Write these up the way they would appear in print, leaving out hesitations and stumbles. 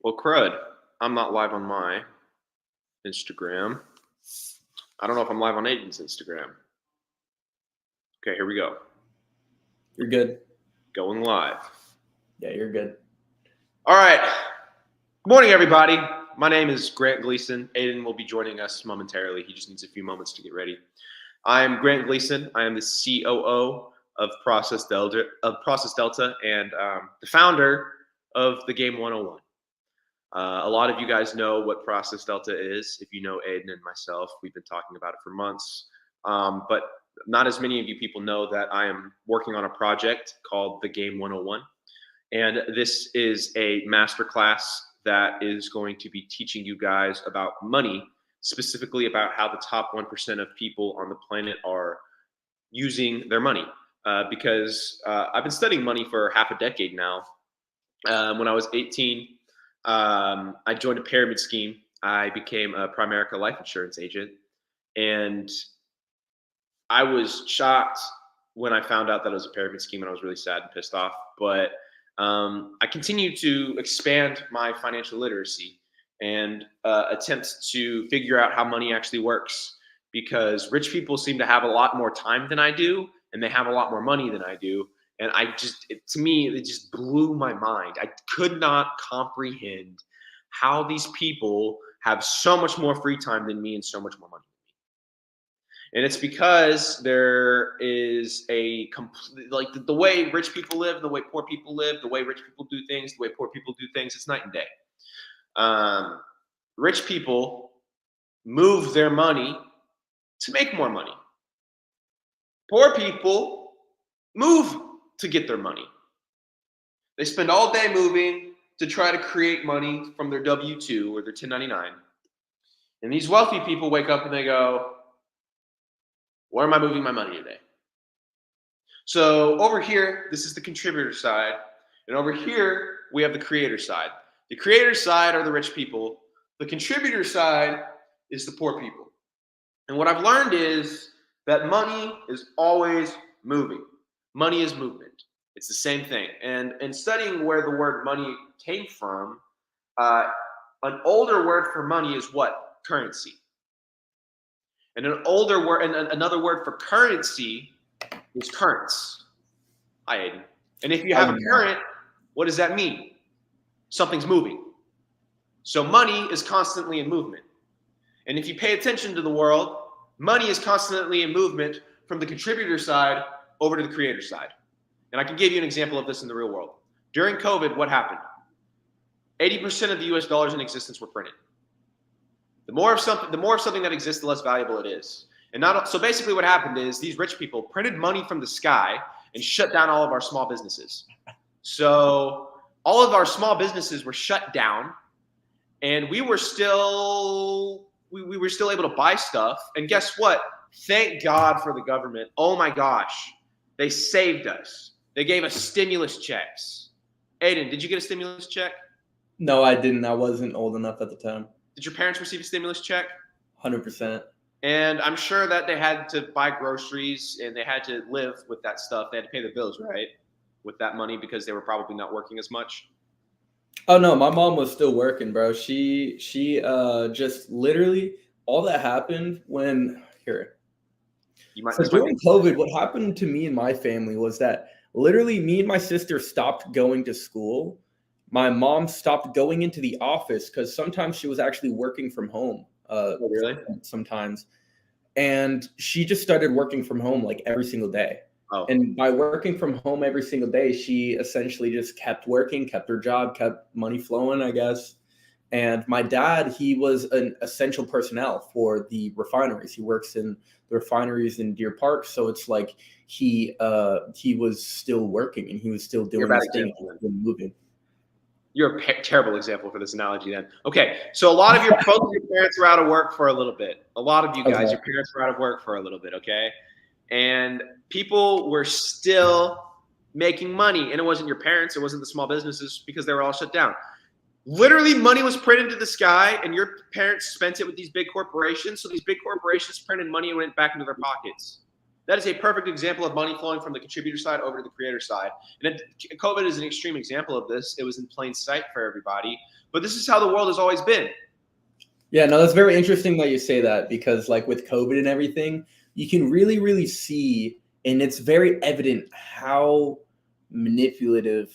Well, crud, I'm not live on my Instagram. I don't know if I'm live on Aidan's Instagram. Okay, here we go. You're good. Going live. Yeah, you're good. All right. Good morning, everybody. My name is Grant Gleason. Aidan will be joining us momentarily. He just needs a few moments to get ready. I am Grant Gleason. I am the COO of Process Delta, and the founder of the Game 101. A lot of you guys know what Process Delta is. If you know Aidan and myself, we've been talking about it for months. But not as many of you people know that I am working on a project called the Game 101. And this is a masterclass that is going to be teaching you guys about money, specifically about how the top 1% of people on the planet are using their money. Because I've been studying money for half a decade now. When I was 18, I joined a pyramid scheme. I became a Primerica life insurance agent. And I was shocked when I found out that it was a pyramid scheme, and I was really sad and pissed off. But I continue to expand my financial literacy and attempt to figure out how money actually works, because rich people seem to have a lot more time than I do, and they have a lot more money than I do. And to me, it just blew my mind. I could not comprehend how these people have so much more free time than me and so much more money than me. And it's because there is the way rich people live, the way poor people live, the way rich people do things, the way poor people do things, it's night and day. Rich people move their money to make more money. Poor people move to get their money. They spend all day moving to try to create money from their W-2 or their 1099. And these wealthy people wake up and they go, where am I moving my money today? So over here, this is the contributor side. And over here, we have the creator side. The creator side are the rich people. The contributor side is the poor people. And what I've learned is that money is always moving. Money is movement. It's the same thing. And in studying where the word money came from, an older word for money is what? Currency. And an older word, and another word for currency is currents. Hi, Aidan. And if you have a current, what does that mean? Something's moving. So money is constantly in movement. And if you pay attention to the world, money is constantly in movement from the contributor side over to the creator side. And I can give you an example of this in the real world. During COVID, what happened? 80% of the US dollars in existence were printed. The more of something that exists, the less valuable it is. So basically what happened is these rich people printed money from the sky and shut down all of our small businesses. So all of our small businesses were shut down, and we were still able to buy stuff. And guess what? Thank God for the government. Oh my gosh. They saved us. They gave us stimulus checks. Aidan, did you get a stimulus check? No, I didn't. I wasn't old enough at the time. Did your parents receive a stimulus check? 100%. And I'm sure that they had to buy groceries and they had to live with that stuff. They had to pay the bills, right? With that money, because they were probably not working as much. Oh no, my mom was still working, bro. She just literally, all that happened when during COVID, what happened to me and my family was that literally me and my sister stopped going to school. My mom stopped going into the office because sometimes she was actually working from home. Really? Sometimes. And she just started working from home like every single day. Oh. And by working from home every single day, she essentially just kept working, kept her job, kept money flowing, I guess. And my dad, he was an essential personnel for the refineries. He works in the refineries in Deer Park. So it's like he was still working and he was still doing his thing and moving. You're a terrible example for this analogy then. Okay, so both of your parents were out of work for a little bit. A lot of you guys, your parents were out of work for a little bit, okay? And people were still making money. And it wasn't your parents, it wasn't the small businesses, because they were all shut down. Literally, money was printed into the sky, and your parents spent it with these big corporations. So these big corporations printed money and went back into their pockets. That is a perfect example of money flowing from the contributor side over to the creator side. And COVID is an extreme example of this. It was in plain sight for everybody. but this is how the world has always been. Yeah, no, that's very interesting that you say that, because like with COVID and everything, you can really, really see, and it's very evident how manipulative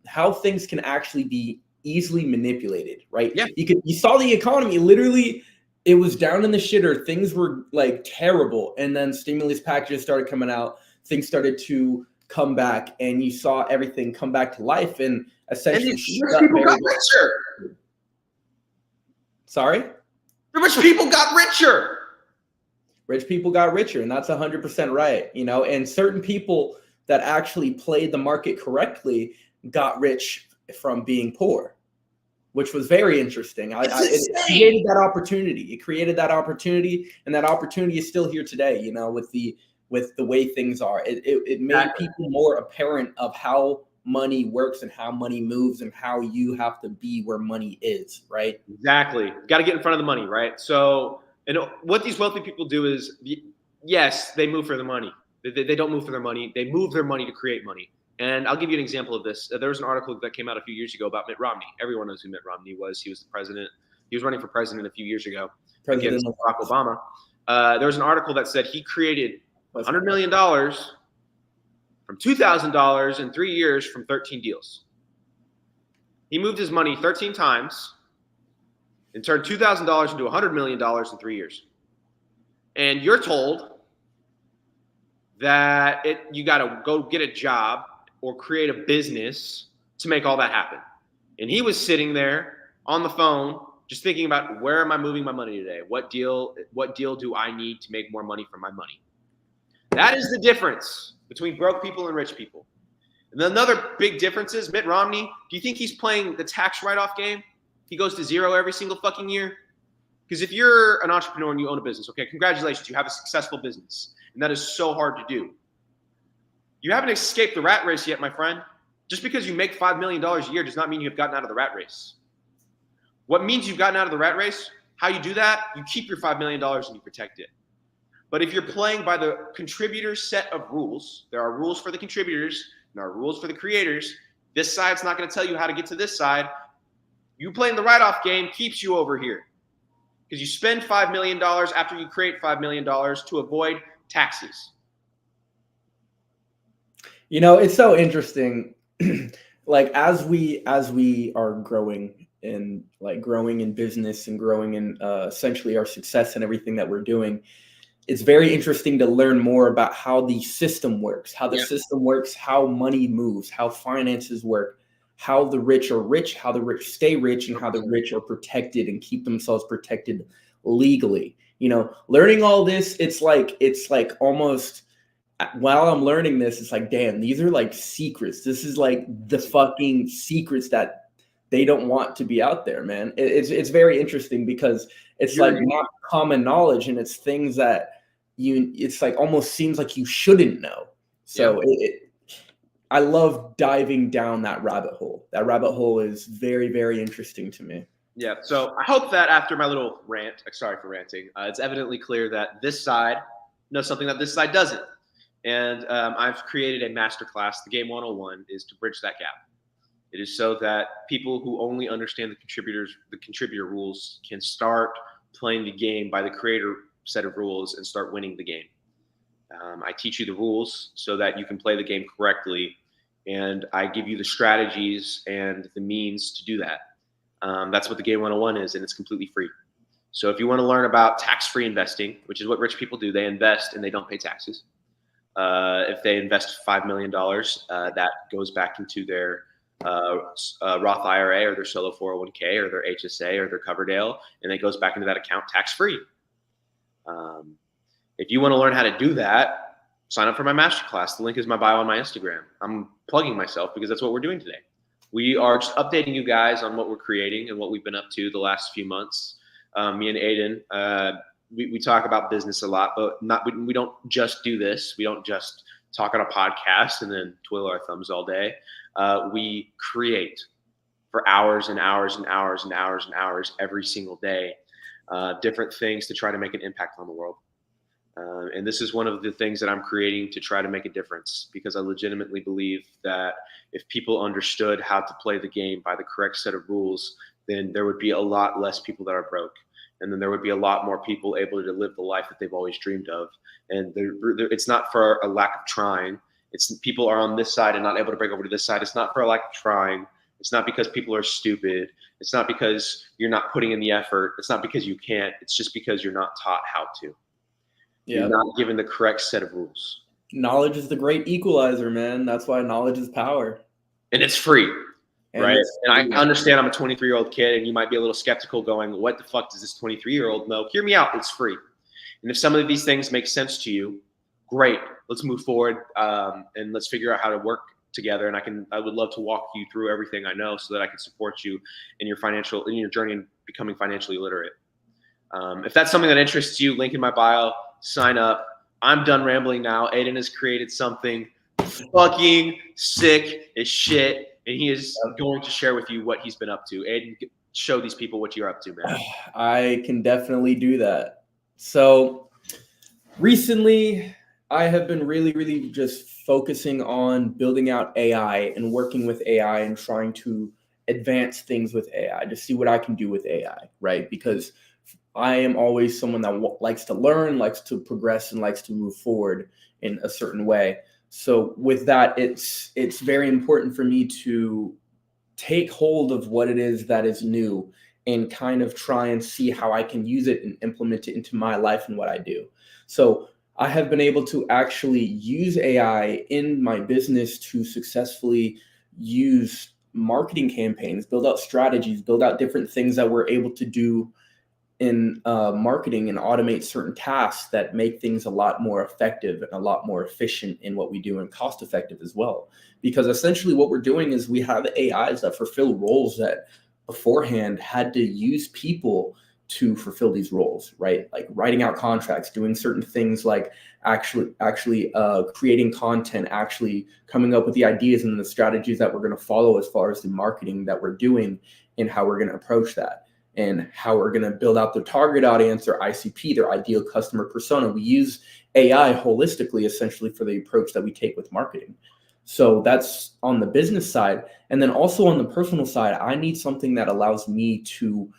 how things can actually be easily manipulated, right? Yeah. You saw the economy literally, it was down in the shitter. Things were like terrible, and then stimulus packages started coming out. Things started to come back, and you saw everything come back to life, and essentially rich people got richer. Sorry? The rich people got richer. Rich people got richer, and that's 100% right. And certain people that actually played the market correctly got rich from being poor, which was very interesting. It created that opportunity. It created that opportunity, and that opportunity is still here today, with the way things are. It made people more apparent of how money works and how money moves and how you have to be where money is, right? Exactly. Got to get in front of the money, right? So, and what these wealthy people do is, yes, they move for the money. They don't move for their money. They move their money to create money. And I'll give you an example of this. There was an article that came out a few years ago about Mitt Romney. Everyone knows who Mitt Romney was. He was the president. He was running for president a few years ago against Barack Obama. There was an article that said he created $100 million from $2,000 in 3 years from 13 deals. He moved his money 13 times and turned $2,000 into $100 million in 3 years. And you're told that you got to go get a job or create a business to make all that happen. And he was sitting there on the phone just thinking about, where am I moving my money today? What deal do I need to make more money from my money? That is the difference between broke people and rich people. And another big difference is Mitt Romney, do you think he's playing the tax write-off game? He goes to zero every single fucking year? Because if you're an entrepreneur and you own a business, okay, congratulations, you have a successful business. And that is so hard to do. You haven't escaped the rat race yet, my friend. Just because you make $5 million a year does not mean you've gotten out of the rat race. What means you've gotten out of the rat race, how you do that, you keep your $5 million and you protect it. But if you're playing by the contributor's set of rules, there are rules for the contributors and there are rules for the creators. This side's not going to tell you how to get to this side. You playing the write-off game keeps you over here. Because you spend $5 million after you create $5 million to avoid taxes. It's so interesting. Like as we are growing in business and growing in essentially our success and everything that we're doing, it's very interesting to learn more about how the system works, how money moves, how finances work, how the rich are rich, how the rich stay rich, and how the rich are protected and keep themselves protected legally. Learning all this, it's like almost, while I'm learning this, it's like, damn, these are like secrets. This is like the fucking secrets that they don't want to be out there, man. It's very interesting because it's like not common knowledge, and it's things that it's like almost seems like you shouldn't know. So I love diving down that rabbit hole. That rabbit hole is very, very interesting to me. Yeah. So I hope that after my little rant, sorry for ranting, it's evidently clear that this side knows something that this side doesn't. And I've created a masterclass. The Game 101 is to bridge that gap. It is so that people who only understand the contributor rules can start playing the game by the creator set of rules and start winning the game. I teach you the rules so that you can play the game correctly, and I give you the strategies and the means to do that. That's what the Game 101 is, and it's completely free. So if you want to learn about tax-free investing, which is what rich people do, they invest and they don't pay taxes. If they invest $5 million, that goes back into their Roth IRA or their solo 401k or their HSA or their Coverdale, and it goes back into that account tax-free. If you want to learn how to do that, sign up for my masterclass. The link is in my bio on my Instagram. I'm plugging myself because that's what we're doing today. We are just updating you guys on what we're creating and what we've been up to the last few months. Me and Aidan, we talk about business a lot, but we don't just do this. We don't just talk on a podcast and then twiddle our thumbs all day. We create for hours and hours and hours and hours and hours every single day, different things to try to make an impact on the world. And this is one of the things that I'm creating to try to make a difference, because I legitimately believe that if people understood how to play the game by the correct set of rules, then there would be a lot less people that are broke. And then there would be a lot more people able to live the life that they've always dreamed of. And it's not for a lack of trying. It's people are on this side and not able to break over to this side. It's not for a lack of trying. It's not because people are stupid. It's not because you're not putting in the effort. It's not because you can't. It's just because you're not taught how to. Yeah. You're not given the correct set of rules. Knowledge is the great equalizer, man. That's why knowledge is power. And it's free, right? And I understand understand I'm a 23-year-old kid, and you might be a little skeptical going, what the fuck does this 23-year-old know? Hear me out. It's free. And if some of these things make sense to you, great. Let's move forward, and let's figure out how to work together. And I would love to walk you through everything I know so that I can support you in your journey in becoming financially literate. If that's something that interests you, link in my bio, sign up. I'm done rambling now. Aidan has created something fucking sick as shit, and he is going to share with you what he's been up to. Aidan, show these people what you're up to, man. I can definitely do that. So recently, I have been really, really just focusing on building out AI and working with AI and trying to advance things with AI to see what I can do with AI, right? Because I am always someone that likes to learn, likes to progress, and likes to move forward in a certain way. So with that, it's very important for me to take hold of what it is that is new and kind of try and see how I can use it and implement it into my life and what I do. So I have been able to actually use AI in my business to successfully use marketing campaigns, build out strategies, build out different things that we're able to do in marketing and automate certain tasks that make things a lot more effective and a lot more efficient in what we do and cost effective as well. Because essentially what we're doing is we have AIs that fulfill roles that beforehand had to use people to fulfill these roles, right? Like writing out contracts, doing certain things like actually creating content, actually coming up with the ideas and the strategies that we're going to follow as far as the marketing that we're doing and how we're going to approach that, and how we're going to build out their target audience, their ICP, their ideal customer persona. We use AI holistically, essentially, for the approach that we take with marketing. So that's on the business side. And then also on the personal side, I need something that allows me to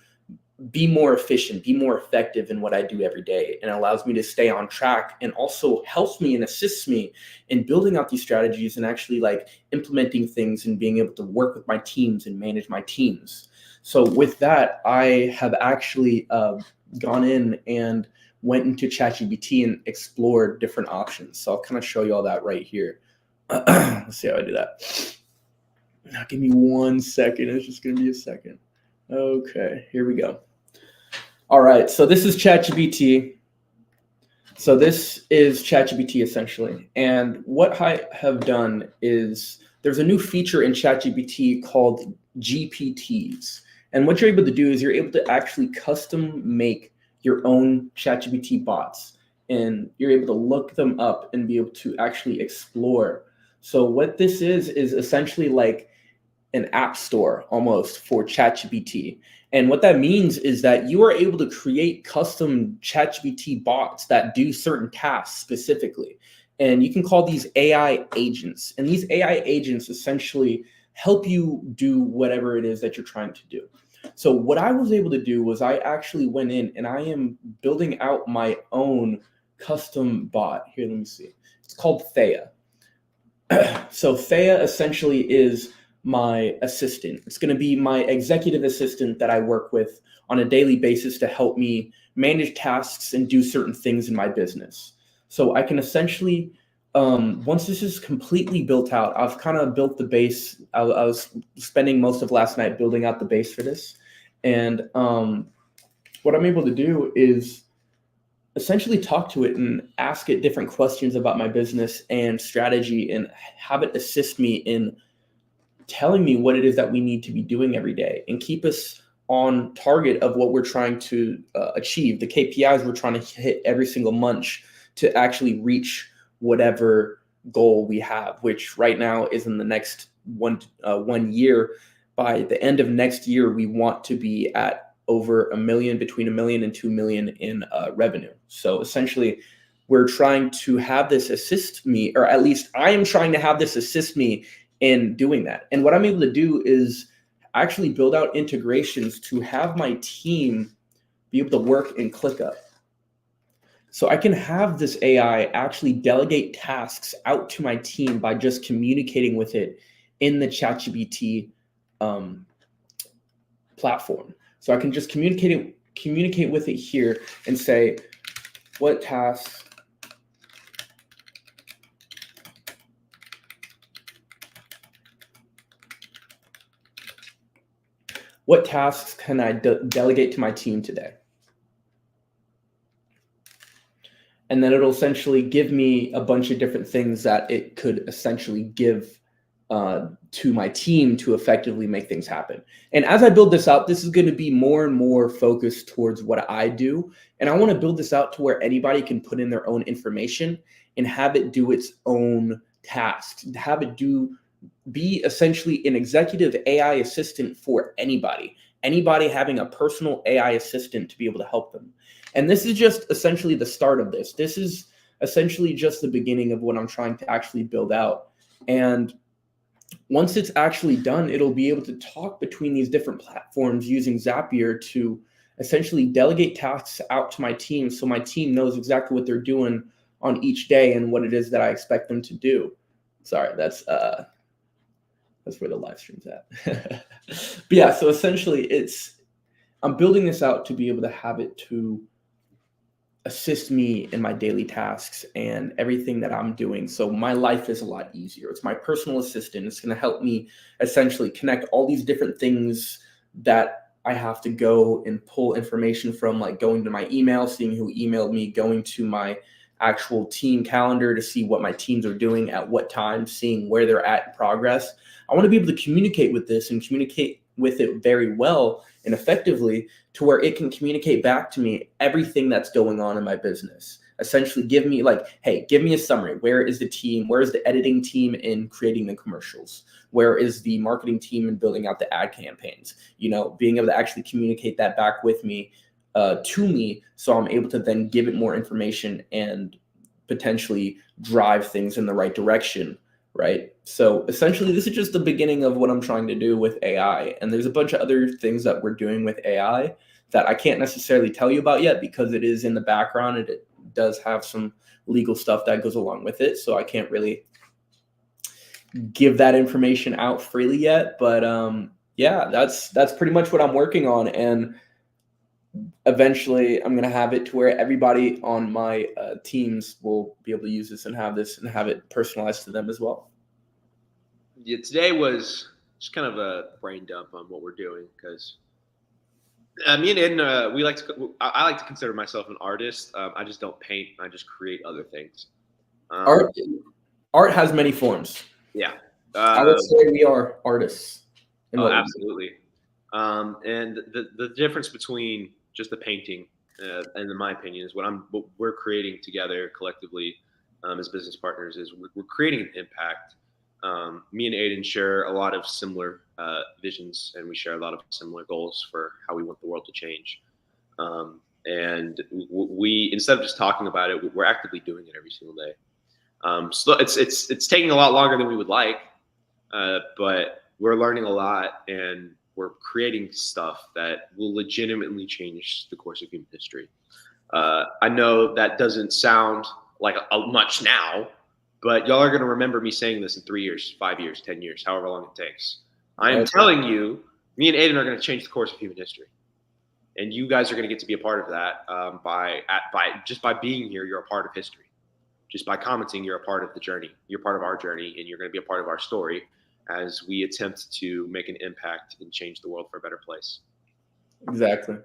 be more efficient, be more effective in what I do every day, and allows me to stay on track, and also helps me and assists me in building out these strategies and actually like implementing things and being able to work with my teams and manage my teams. So with that, I have actually gone in and went into ChatGPT and explored different options. So I'll kind of show you all that right here. Let's see how I do that. Now, give me 1 second. It's just going to be a second. Okay, here we go. All right, so this is ChatGPT. So this is ChatGPT essentially. And what I have done is there's a new feature in ChatGPT called GPTs. And what you're able to do is you're able to actually custom make your own ChatGPT bots. And you're able to look them up and be able to actually explore. So what this is essentially like an app store almost for ChatGPT. And what that means is that you are able to create custom ChatGPT bots that do certain tasks specifically. And you can call these AI agents. And these AI agents essentially help you do whatever it is that you're trying to do. So what I was able to do was I actually went in and I am building out my own custom bot. Here, let me see. It's called Thea. So Thea essentially is my assistant. It's going to be my executive assistant that I work with on a daily basis to help me manage tasks and do certain things in my business. So I can essentially, once this is completely built out, I've kind of built the base. I was spending most of last night building out the base for this. And what I'm able to do is essentially talk to it and ask it different questions about my business and strategy and have it assist me in telling me what it is that we need to be doing every day and keep us on target of what we're trying to achieve, the KPIs we're trying to hit every single month to actually reach whatever goal we have, which right now is in the next 1 year. By the end of next year, we want to be at over $1 million, between $1 million and $2 million in revenue. So essentially, we're trying to have this assist me, or at least I am trying to have this assist me in doing that. And what I'm able to do is actually build out integrations to have my team be able to work in ClickUp. So I can have this AI actually delegate tasks out to my team by just communicating with it in the ChatGPT platform. So I can just communicate with it here and say, what tasks can I delegate to my team today? And then it'll essentially give me a bunch of different things that it could essentially give to my team to effectively make things happen. And as I build this out, this is going to be more and more focused towards what I do. And I want to build this out to where anybody can put in their own information and have it do its own tasks, have it be essentially an executive AI assistant for anybody having a personal AI assistant to be able to help them. And this is just essentially the start of this. This is essentially just the beginning of what I'm trying to actually build out. And once it's actually done, it'll be able to talk between these different platforms using Zapier to essentially delegate tasks out to my team, so my team knows exactly what they're doing on each day and what it is that I expect them to do. Sorry, that's where the live stream's at. But yeah, so essentially I'm building this out to be able to have it to assist me in my daily tasks and everything that I'm doing. So my life is a lot easier. It's my personal assistant. It's going to help me essentially connect all these different things that I have to go and pull information from, like going to my email, seeing who emailed me, going to my actual team calendar to see what my teams are doing at what time, seeing where they're at in progress. I want to be able to communicate with this and communicate with it very well and effectively to where it can communicate back to me everything that's going on in my business. Essentially give me give me a summary. Where is the team? Where is the editing team in creating the commercials? Where is the marketing team in building out the ad campaigns? Being able to actually communicate that back with me, to me, so I'm able to then give it more information and potentially drive things in the right direction, right? So essentially, this is just the beginning of what I'm trying to do with AI. And there's a bunch of other things that we're doing with AI that I can't necessarily tell you about yet because it is in the background and it does have some legal stuff that goes along with it. So I can't really give that information out freely yet. But yeah, that's pretty much what I'm working on. And eventually I'm going to have it to where everybody on my teams will be able to use this and have it personalized to them as well. Yeah, today was just kind of a brain dump on what we're doing because me and Aidan, I like to consider myself an artist. I just don't paint. I just create other things. Art has many forms. Yeah. I would say we are artists. Absolutely. And the difference between just the painting, and in my opinion, is what we're creating together collectively as business partners is we're creating an impact. Me and Aidan share a lot of similar visions, and we share a lot of similar goals for how we want the world to change. And we instead of just talking about it, we're actively doing it every single day. So it's taking a lot longer than we would like, but we're learning a lot, and we're creating stuff that will legitimately change the course of human history. I know that doesn't sound like much now, but y'all are going to remember me saying this in 3 years, 5 years, 10 years, however long it takes. I am telling you, me and Aidan are going to change the course of human history. And you guys are going to get to be a part of that by being here. You're a part of history. Just by commenting, you're a part of the journey. You're part of our journey, and you're going to be a part of our story as we attempt to make an impact and change the world for a better place. Exactly.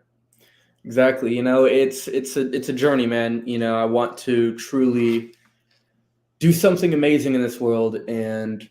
It's a journey, man. I want to truly do something amazing in this world, and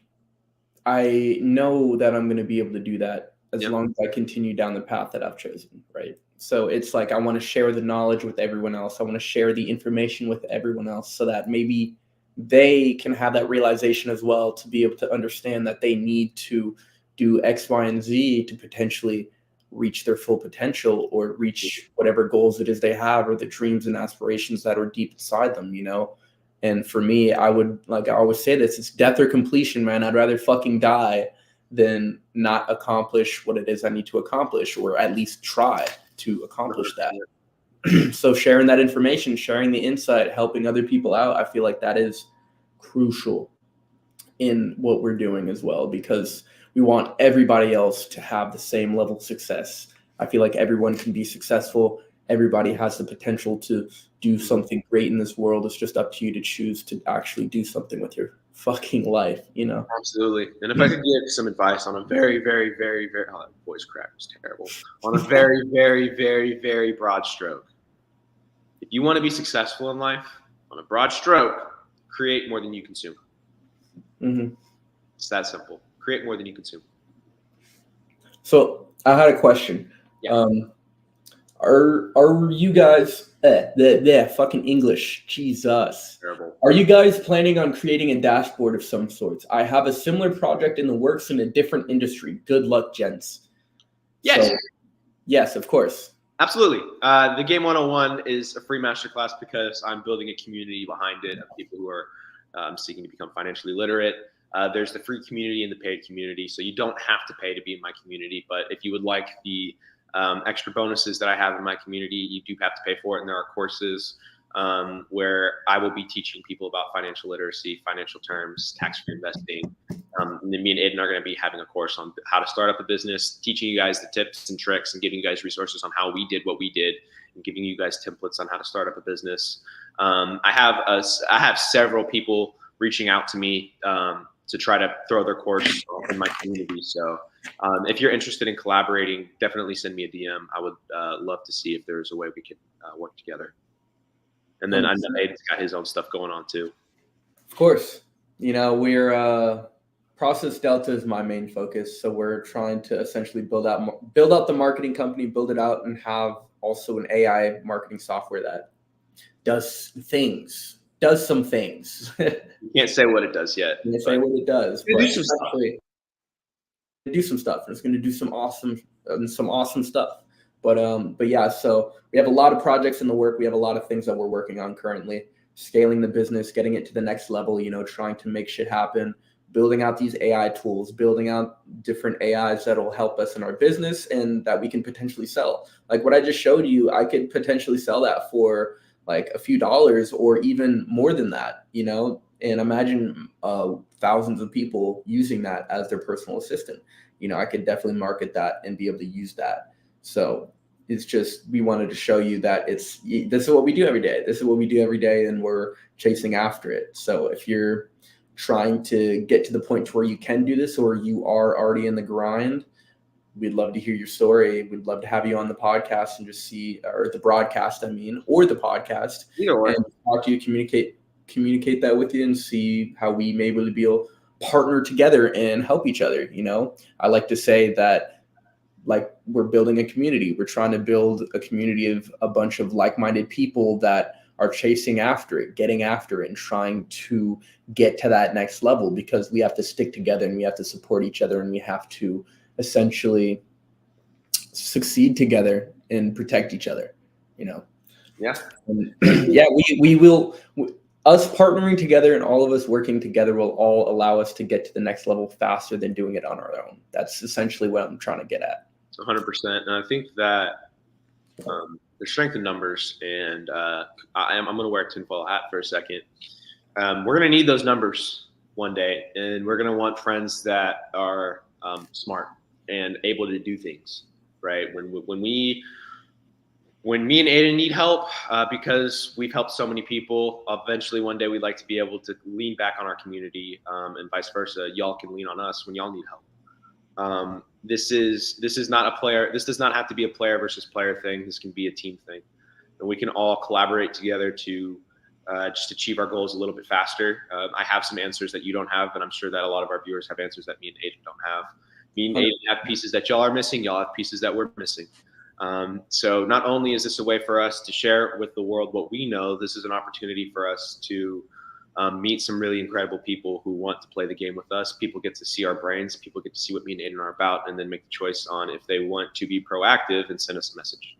I know that I'm going to be able to do that as long as I continue down the path that I've chosen, right? So it's like I want to share the knowledge with everyone else. I want to share the information with everyone else so that maybe they can have that realization as well, to be able to understand that they need to do X, Y, and Z to potentially reach their full potential or reach whatever goals it is they have, or the dreams and aspirations that are deep inside them, you know? And for me, I would, like I always say this, it's death or completion, man. I'd rather fucking die than not accomplish what it is I need to accomplish, or at least try to accomplish that. So sharing that information, sharing the insight, helping other people out, I feel like that is crucial in what we're doing as well, because we want everybody else to have the same level of success. I feel like everyone can be successful. Everybody has the potential to do something great in this world. It's just up to you to choose to actually do something with your fucking life, you know? Absolutely. And if I could give some advice on a very, very, very, very, oh, that voice crack was terrible. On a very, very, very, very broad stroke. If you want to be successful in life, on a broad stroke, create more than you consume. Mm-hmm. It's that simple. Create more than you consume. So I had a question. Yeah. Are you guys fucking English? Jesus. Terrible. Are you guys planning on creating a dashboard of some sorts? I have a similar project in the works in a different industry. Good luck, gents. Yes. So, yes, of course. Absolutely. The Game 101 is a free masterclass because I'm building a community behind it of people who are seeking to become financially literate. There's the free community and the paid community. So you don't have to pay to be in my community. But if you would like the extra bonuses that I have in my community, you do have to pay for it. And there are courses where I will be teaching people about financial literacy, financial terms, tax-free investing. And then me and Aidan are going to be having a course on how to start up a business, teaching you guys the tips and tricks and giving you guys resources on how we did what we did and giving you guys templates on how to start up a business. I have several people reaching out to me to try to throw their course in my community. So if you're interested in collaborating, definitely send me a DM. I would love to see if there's a way we could work together. And then I know Aidan's got his own stuff going on too. Of course. You know, we're Process Delta is my main focus. So we're trying to essentially build out the marketing company, build it out, and have also an AI marketing software that does some things. You can't say what it does yet. Can't say what it does. Do But some stuff. Do some stuff. It's going to do some awesome stuff. But yeah, so we have a lot of projects in the work. We have a lot of things that we're working on currently, scaling the business, getting it to the next level, you know, trying to make shit happen, building out these AI tools, building out different AIs that will help us in our business and that we can potentially sell. Like what I just showed you, I could potentially sell that for like a few dollars or even more than that, you know, and imagine thousands of people using that as their personal assistant. You know, I could definitely market that and be able to use that. So it's just, we wanted to show you that this is what we do every day. This is what we do every day, and we're chasing after it. So if you're trying to get to the point to where you can do this, or you are already in the grind, we'd love to hear your story. We'd love to have you on the podcast and just see, or the broadcast, or the podcast, and talk to you, communicate that with you and see how we may really be able to partner together and help each other. You know, I like to say that, like, we're building a community. We're trying to build a community of a bunch of like-minded people that are chasing after it, getting after it, and trying to get to that next level, because we have to stick together and we have to support each other and we have to essentially succeed together and protect each other, you know? Yeah. And yeah, we will, us partnering together and all of us working together will all allow us to get to the next level faster than doing it on our own. That's essentially what I'm trying to get at. 100%. And I think that there's strength in numbers, and I'm going to wear a tinfoil hat for a second. We're going to need those numbers one day, and we're going to want friends that are smart and able to do things, right? When me and Aidan need help, because we've helped so many people, eventually one day we'd like to be able to lean back on our community, and vice versa. Y'all can lean on us when y'all need help. This is not a player. This does not have to be a player versus player thing. This can be a team thing, and we can all collaborate together to just achieve our goals a little bit faster. I have some answers that you don't have, and I'm sure that a lot of our viewers have answers that me and Aidan don't have. Me and Aidan have pieces that y'all are missing. Y'all have pieces that we're missing. So not only is this a way for us to share with the world what we know, this is an opportunity for us to meet some really incredible people who want to play the game with us. People get to see our brains. People get to see what me and Aidan are about, and then make the choice on if they want to be proactive and send us a message.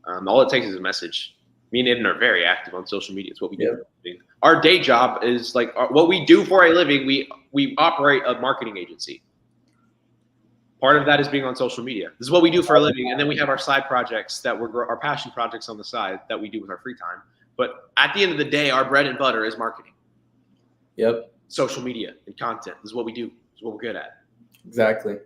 All it takes is a message. Me and Aidan are very active on social media. It's what we do. Yeah. Our day job is like what we do for a living. We operate a marketing agency. Part of that is being on social media. This is what we do for a living. And then we have our side projects that we're our passion projects on the side that we do with our free time. But at the end of the day, our bread and butter is marketing. Yep. Social media and content. This is what we do. This is what we're good at. Exactly.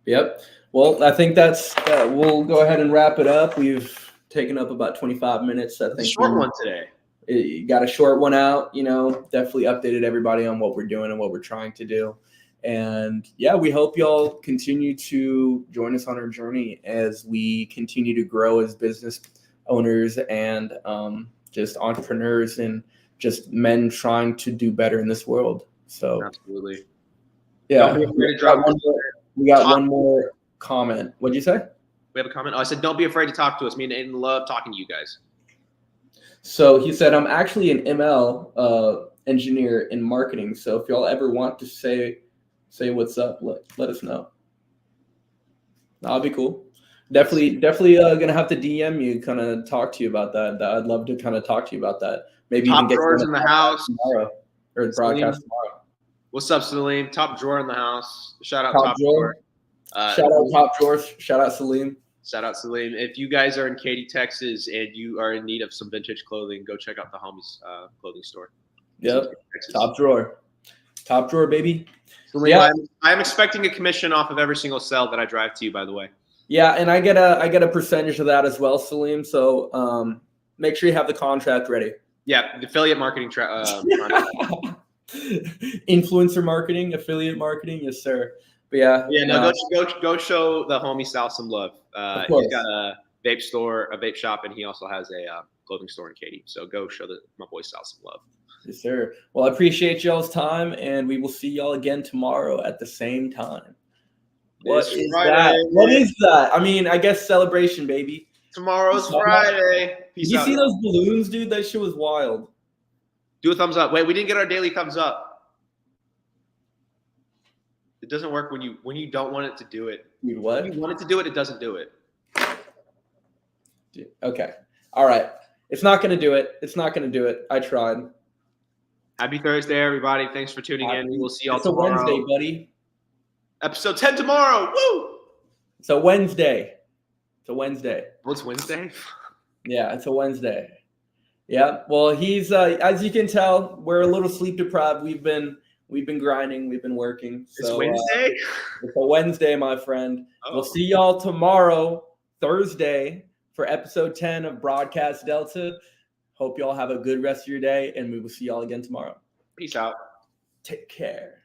Yep. Well, I think that's we'll go ahead and wrap it up. We've taken up about 25 minutes. I think it's a short one today. Got a short one out, definitely updated everybody on what we're doing and what we're trying to do. And yeah, we hope y'all continue to join us on our journey as we continue to grow as business owners and just entrepreneurs and just men trying to do better in this world. So absolutely. Yeah. We got one more comment. What'd you say? We have a comment. Oh, I said, don't be afraid to talk to us. Me and Aidan love talking to you guys. So he said, I'm actually an ML engineer in marketing. So if y'all ever want to say what's up, let us know. That'll be cool. Definitely gonna have to DM you, kind of talk to you about that. I'd love to kind of talk to you about that. Maybe top even get drawers in the house tomorrow or broadcast tomorrow. What's up, Salim? Top drawer in the house. Shout out top drawer. Shout out top drawers. Shout out Salim. Shout out Salim. If you guys are in Katy, Texas, and you are in need of some vintage clothing, go check out the homies clothing store. Yep. Top drawer, baby. Salim, yeah. I'm expecting a commission off of every single sell that I drive to you, by the way. Yeah, and I get a percentage of that as well, Salim. So make sure you have the contract ready. Yeah, the affiliate marketing. Influencer marketing, affiliate marketing, yes, sir. But yeah. Yeah, no, go show the homie Sal some love. He's got a vape store, a vape shop, and he also has a clothing store in Katy. So go show my boy Sal some love. Yes, sir. Well, I appreciate y'all's time, and we will see y'all again tomorrow at the same time. What is that? What is that? I mean, I guess celebration, baby. Tomorrow's Friday. Did you see those balloons, dude? That shit was wild. Do a thumbs up. Wait, we didn't get our daily thumbs up. It doesn't work when you don't want it to do it. Dude, what? When you want it to do it, it doesn't do it. Dude, okay. All right. It's not going to do it. It's not going to do it. I tried. Happy Thursday, everybody. Thanks for tuning in. We will see y'all tomorrow. It's a Wednesday, buddy. Episode 10 tomorrow. Woo! It's a Wednesday. It's a Wednesday. What's Wednesday? Yeah, it's a Wednesday. Yeah. Well, he's as you can tell, we're a little sleep deprived. We've been grinding. We've been working. It's Wednesday? It's a Wednesday, my friend. Oh. We'll see y'all tomorrow, Thursday, for episode 10 of Broadcast Delta. Hope y'all have a good rest of your day, and we will see y'all again tomorrow. Peace out. Take care.